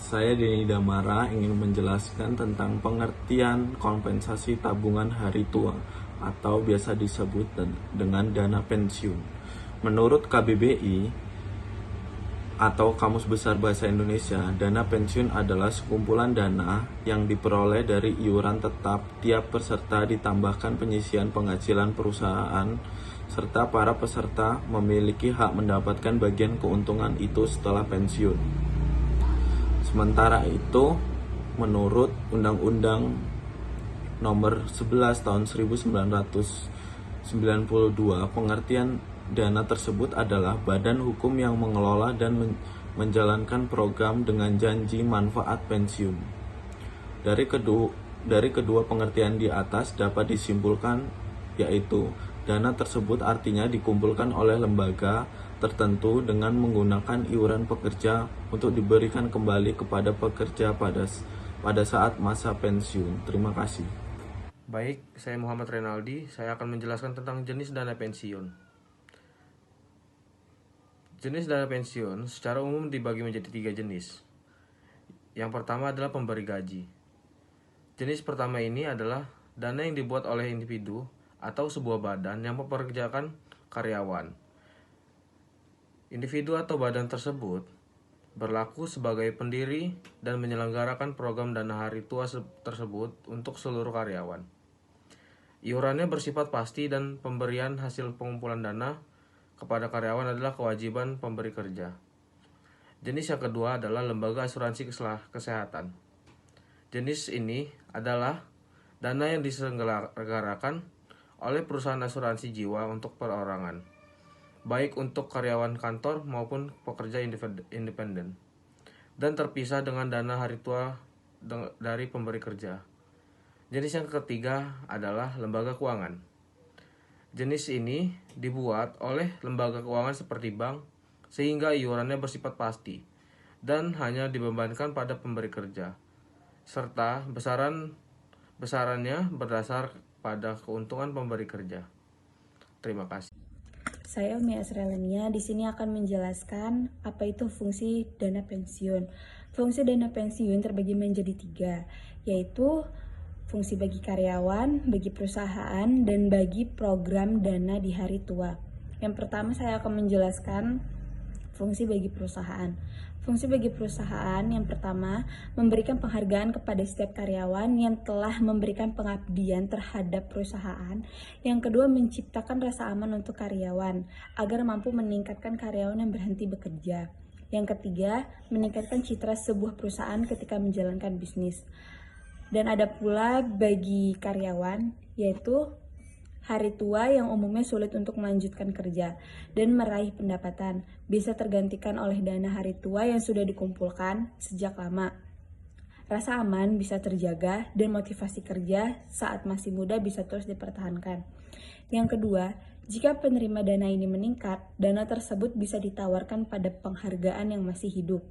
Saya Denny Damara ingin menjelaskan tentang pengertian kompensasi tabungan hari tua atau biasa disebut dengan dana pensiun. Menurut KBBI atau Kamus Besar Bahasa Indonesia, dana pensiun adalah sekumpulan dana yang diperoleh dari iuran tetap tiap peserta ditambahkan penyisian penghasilan perusahaan, serta para peserta memiliki hak mendapatkan bagian keuntungan itu setelah pensiun. Sementara itu, menurut Undang-Undang Nomor 11 Tahun 1992, pengertian dana tersebut adalah badan hukum yang mengelola dan menjalankan program dengan janji manfaat pensiun. Dari kedua pengertian di atas dapat disimpulkan yaitu dana tersebut artinya dikumpulkan oleh lembaga tertentu dengan menggunakan iuran pekerja untuk diberikan kembali kepada pekerja pada saat masa pensiun. Terima kasih. Baik, saya Muhammad Renaldi. Saya akan menjelaskan tentang jenis dana pensiun. Jenis dana pensiun secara umum dibagi menjadi 3 jenis. Yang pertama adalah pemberi gaji. Jenis pertama ini adalah dana yang dibuat oleh individu atau sebuah badan yang mempekerjakan karyawan. Individu atau badan tersebut berlaku sebagai pendiri dan menyelenggarakan program dana hari tua tersebut untuk seluruh karyawan. Iurannya bersifat pasti dan pemberian hasil pengumpulan dana kepada karyawan adalah kewajiban pemberi kerja. Jenis yang kedua adalah lembaga asuransi kesehatan. Jenis ini adalah dana yang diselenggarakan oleh perusahaan asuransi jiwa untuk perorangan, baik untuk karyawan kantor maupun pekerja independen, dan terpisah dengan dana hari tua dari pemberi kerja. Jenis yang ketiga adalah lembaga keuangan. Jenis ini dibuat oleh lembaga keuangan seperti bank, sehingga iurannya bersifat pasti dan hanya dibebankan pada pemberi kerja, serta besarannya berdasar pada keuntungan pemberi kerja. Terima kasih. Saya Umi Asrelenia di sini akan menjelaskan apa itu fungsi dana pensiun. Fungsi dana pensiun terbagi menjadi 3, yaitu fungsi bagi karyawan, bagi perusahaan, dan bagi program dana di hari tua. Yang pertama saya akan menjelaskan fungsi bagi perusahaan. Fungsi bagi perusahaan yang pertama, memberikan penghargaan kepada setiap karyawan yang telah memberikan pengabdian terhadap perusahaan. Yang kedua, menciptakan rasa aman untuk karyawan agar mampu meningkatkan karyawan yang berhenti bekerja. Yang ketiga, meningkatkan citra sebuah perusahaan ketika menjalankan bisnis. Dan ada pula bagi karyawan, yaitu hari tua yang umumnya sulit untuk melanjutkan kerja dan meraih pendapatan, bisa tergantikan oleh dana hari tua yang sudah dikumpulkan sejak lama. Rasa aman bisa terjaga dan motivasi kerja saat masih muda bisa terus dipertahankan. Yang kedua, jika penerima dana ini meningkat, dana tersebut bisa ditawarkan pada penghargaan yang masih hidup,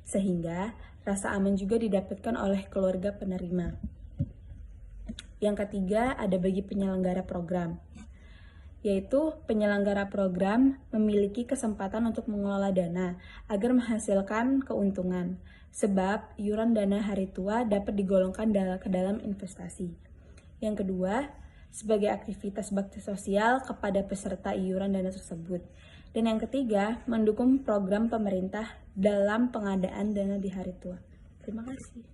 sehingga rasa aman juga didapatkan oleh keluarga penerima. Yang ketiga, ada bagi penyelenggara program, yaitu penyelenggara program memiliki kesempatan untuk mengelola dana agar menghasilkan keuntungan, sebab iuran dana hari tua dapat digolongkan ke dalam investasi. Yang kedua, sebagai aktivitas bakti sosial kepada peserta iuran dana tersebut. Dan yang ketiga, mendukung program pemerintah dalam pengadaan dana di hari tua. Terima kasih.